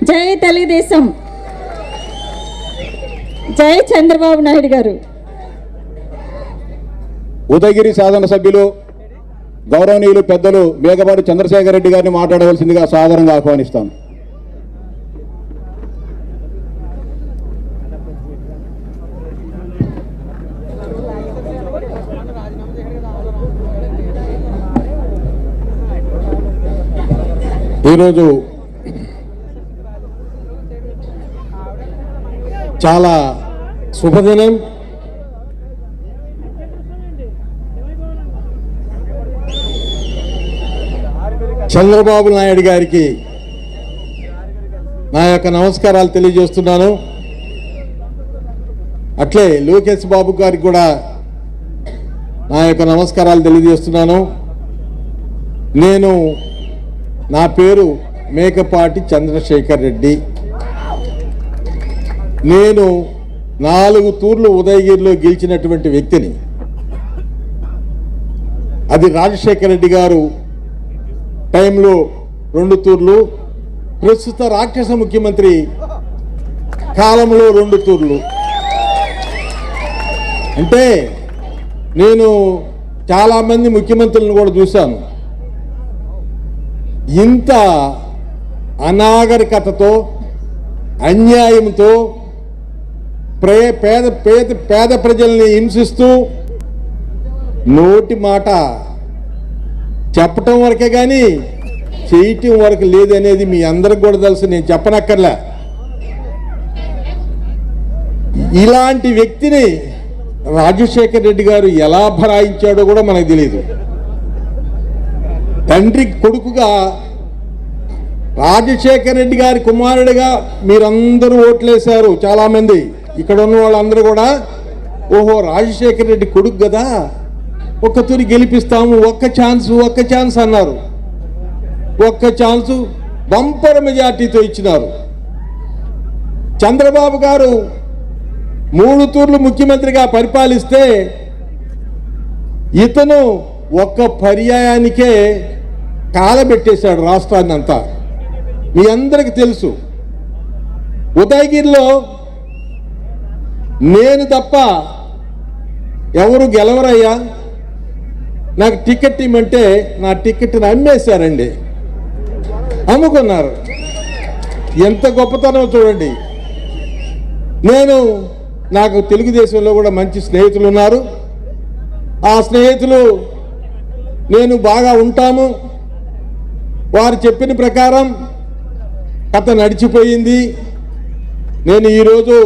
జై తెలుగుదేశం, జై చంద్రబాబు నాయుడు గారు. ఉదయగిరి శాసన సభ్యులు గౌరవనీయులు పెద్దలు మేఘపాటి చంద్రశేఖర్ రెడ్డి గారిని మాట్లాడవలసిందిగా సాదరంగా ఆహ్వానిస్తాను. ఈరోజు చాలా శుభదినం. చంద్రబాబు నాయుడు గారికి నా యొక్క నమస్కారాలు తెలియజేస్తున్నాను. అట్లే లోకేష్ బాబు గారికి కూడా నా యొక్క నమస్కారాలు తెలియజేస్తున్నాను. నా పేరు మేకపాటి చంద్రశేఖర్ రెడ్డి. నేను 4 తూర్లు ఉదయగిరిలో గెలిచినటువంటి వ్యక్తిని. అది రాజశేఖర రెడ్డి గారు టైంలో 2 తూర్లు, ప్రస్తుత రాక్షస ముఖ్యమంత్రి కాలంలో 2 తూర్లు. అంటే నేను చాలామంది ముఖ్యమంత్రులను కూడా చూశాను. ఇంత అనాగరికతతో, అన్యాయంతో పేద ప్రజల్ని హింసిస్తూ నోటి మాట చెప్పటం వరకే కానీ చేయటం వరకు లేదనేది మీ అందరికి కూడా తెలుసు, నేను చెప్పనక్కర్లే. ఇలాంటి వ్యక్తిని రాజశేఖర్ రెడ్డి గారు ఎలా భరాయించాడో కూడా మనకు తెలియదు. తండ్రి కొడుకుగా రాజశేఖర్ రెడ్డి గారి కుమారుడిగా మీరందరూ ఓట్లేశారు. చాలామంది ఇక్కడ ఉన్న వాళ్ళందరూ కూడా ఓహో రాజశేఖర్ రెడ్డి కొడుకు కదా, ఒక్క తూరి గెలిపిస్తాము, ఒక్క ఛాన్స్ అన్నారు. ఒక్క ఛాన్సు బంపర్ మెజార్టీతో ఇచ్చినారు. చంద్రబాబు గారు 3 తూర్లు ముఖ్యమంత్రిగా పరిపాలిస్తే ఇతను ఒక్క పర్యాయానికే కాలబెట్టేశాడు రాష్ట్రాన్ని అంతా. మీ అందరికి తెలుసు. ఉదయగిరిలో నేను తప్ప ఎవరు గెలవరయ్యా, నాకు టికెట్ ఇమ్మంటే నా టికెట్ని అమ్మేశారండి, అమ్ముకున్నారు. ఎంత గొప్పతనం చూడండి. నాకు తెలుగుదేశంలో కూడా మంచి స్నేహితులు ఉన్నారు. ఆ స్నేహితులు నేను బాగా ఉంటాము. వారు చెప్పిన ప్రకారం కథ నడిచిపోయింది. నేను ఈరోజు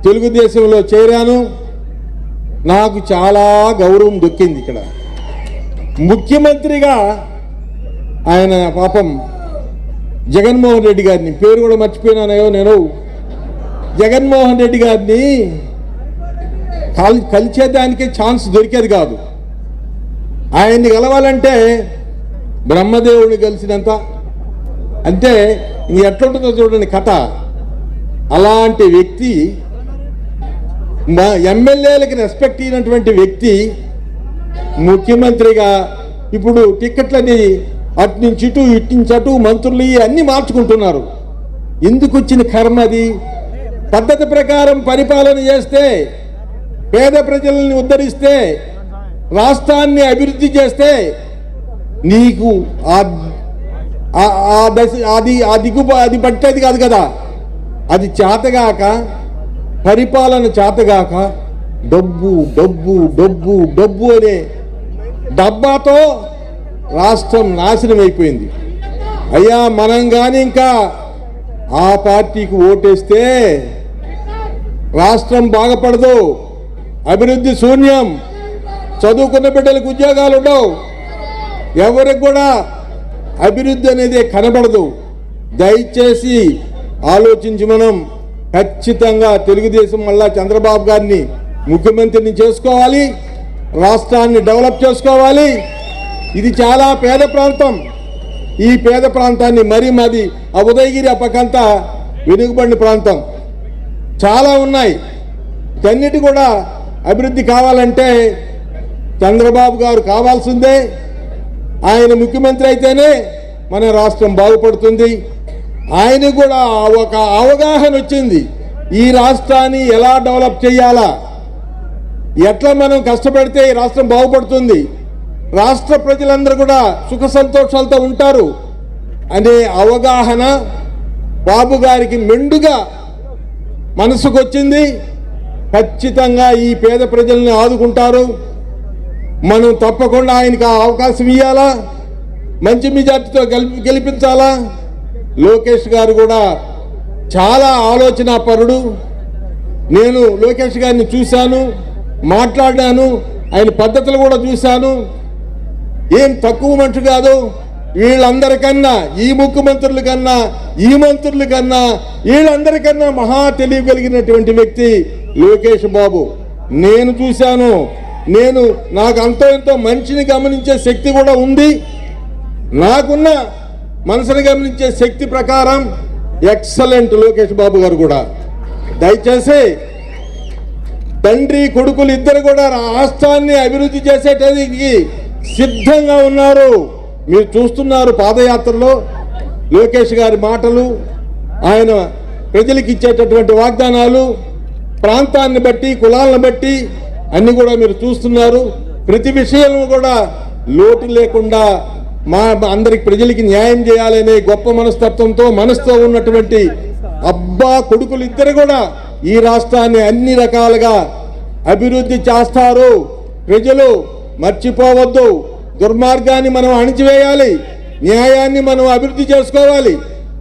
తెలుగుదేశంలో చేరాను. నాకు చాలా గౌరవం దొక్కింది. ఇక్కడ ముఖ్యమంత్రిగా ఆయన పాపం జగన్మోహన్ రెడ్డి గారిని, పేరు కూడా మర్చిపోయినానో నేను, జగన్మోహన్ రెడ్డి గారిని కలిసేదానికే ఛాన్స్ దొరికేది కాదు. ఆయన్ని కలవాలంటే బ్రహ్మదేవుడిని కలిసినంత. అంటే ఎట్లుంటుందో చూడండి కథ. అలాంటి వ్యక్తి, ఎమ్మెల్యేలకి రెస్పెక్ట్ ఇచ్చినటువంటి వ్యక్తి ముఖ్యమంత్రిగా ఇప్పుడు టిక్కెట్లని అటు నుంచి ఇటు, ఇటు నుంచి అటు, మంత్రులు అన్నీ మార్చుకుంటున్నారు. ఎందుకు వచ్చిన కర్మ అది? పద్ధతి ప్రకారం పరిపాలన చేస్తే, పేద ప్రజల్ని ఉద్ధరిస్తే, రాష్ట్రాన్ని అభివృద్ధి చేస్తే నీకు అది పట్టేది కాదు కదా. అది చేతగాక, పరిపాలన చేతగాక డబ్బు డబ్బు డబ్బు డబ్బు అనే డబ్బాతో రాష్ట్రం నాశనం అయిపోయింది. అయ్యా మనం కానీ ఇంకా ఆ పార్టీకి ఓటేస్తే రాష్ట్రం బాగుపడదు, అభివృద్ధి శూన్యం, చదువుకున్న బిడ్డలకు ఉద్యోగాలు ఉండవు, ఎవరికి కూడా అభివృద్ధి అనేది కనబడదు. దయచేసి ఆలోచించి మనం ఖచ్చితంగా తెలుగుదేశం మళ్ళా చంద్రబాబు గారిని ముఖ్యమంత్రిని చేసుకోవాలి, రాష్ట్రాన్ని డెవలప్ చేసుకోవాలి. ఇది చాలా పేద ప్రాంతం. ఈ పేద ప్రాంతాన్ని మాది ఆ ఉదయగిరి అప్పకంతా వెనుకబడిన ప్రాంతం చాలా ఉన్నాయి. ఇవన్నిటి కూడా అభివృద్ధి కావాలంటే చంద్రబాబు గారు కావాల్సిందే. ఆయన ముఖ్యమంత్రి అయితేనే మన రాష్ట్రం బాగుపడుతుంది. ఆయన కూడా ఒక అవగాహన వచ్చింది. ఈ రాష్ట్రాన్ని ఎలా డెవలప్ చేయాలా, ఎట్లా మనం కష్టపడితే ఈ రాష్ట్రం బాగుపడుతుంది, రాష్ట్ర ప్రజలందరూ కూడా సుఖ సంతోషాలతో ఉంటారు అనే అవగాహన బాబు గారికి మెండుగా మనసుకు వచ్చింది. ఖచ్చితంగా ఈ పేద ప్రజల్ని ఆదుకుంటారు. మనం తప్పకుండా ఆయనకు ఆ అవకాశం ఇవ్వాలా, మంచి మెజార్టీతో గెలిపించాలా. లోకేష్ గారు కూడా చాలా ఆలోచనాపరుడు. నేను లోకేష్ గారిని చూశాను, మాట్లాడినాను, ఆయన పద్ధతులు కూడా చూశాను. ఏం తక్కువ మనిషి కాదు. వీళ్ళందరికన్నా, ఈ ముఖ్యమంత్రుల కన్నా, ఈ మంత్రుల కన్నా, వీళ్ళందరికన్నా మహా తెలివి కలిగినటువంటి వ్యక్తి లోకేష్ బాబు. నేను చూశాను. నాకు అంతో ఎంతో మనిషిని గమనించే శక్తి కూడా ఉంది. నాకున్న మనసుని గమనించే శక్తి ప్రకారం ఎక్సలెంట్ లోకేష్ బాబు గారు కూడా. దయచేసి తండ్రి కొడుకులు ఇద్దరు కూడా రాష్ట్రాన్ని అభివృద్ధి చేసేటానికి సిద్ధంగా ఉన్నారు. మీరు చూస్తున్నారు పాదయాత్రలో లోకేష్ గారి మాటలు, ఆయన ప్రజలకు ఇచ్చేటటువంటి వాగ్దానాలు, ప్రాంతాన్ని బట్టి, కులాలను బట్టి అన్ని కూడా మీరు చూస్తున్నారు. ప్రతి విషయం కూడా లోటు లేకుండా మా అందరికి ప్రజలకి న్యాయం చేయాలనే గొప్ప మనసుతో ఉన్నటువంటి అబ్బా కొడుకులు ఇద్దరు కూడా ఈ రాష్ట్రాన్ని అన్ని రకాలుగా అభివృద్ధి చేస్తారు. ప్రజలు మర్చిపోవద్దు. దుర్మార్గాన్ని మనం అణిచివేయాలి, న్యాయాన్ని మనం అభివృద్ధి చేసుకోవాలి.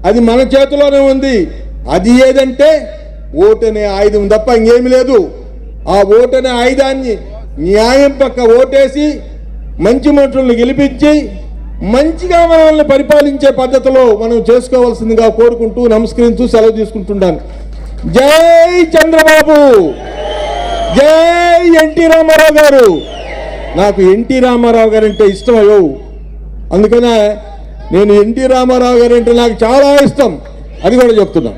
అది మన చేతిలోనే ఉంది. అది ఏదంటే ఓటనే ఆయుధం తప్ప ఇంకేమి లేదు. ఆ ఓటనే ఆయుధాన్ని న్యాయం పక్క ఓటేసి మంచి మనుషులను గెలిపించి మంచిగా మనల్ని పరిపాలించే పద్ధతిలో మనం చేసుకోవాల్సిందిగా కోరుకుంటూ నమస్కరిస్తూ సెలవు తీసుకుంటున్నాను. జై చంద్రబాబు, జై ఎన్టీ రామారావు గారు. నాకు ఎన్టీ రామారావు గారు అంటే ఇష్టం అయ్యో, అందుకనే నేను ఎన్టీ రామారావు గారు అంటే నాకు చాలా ఇష్టం, అది కూడా చెప్తున్నా.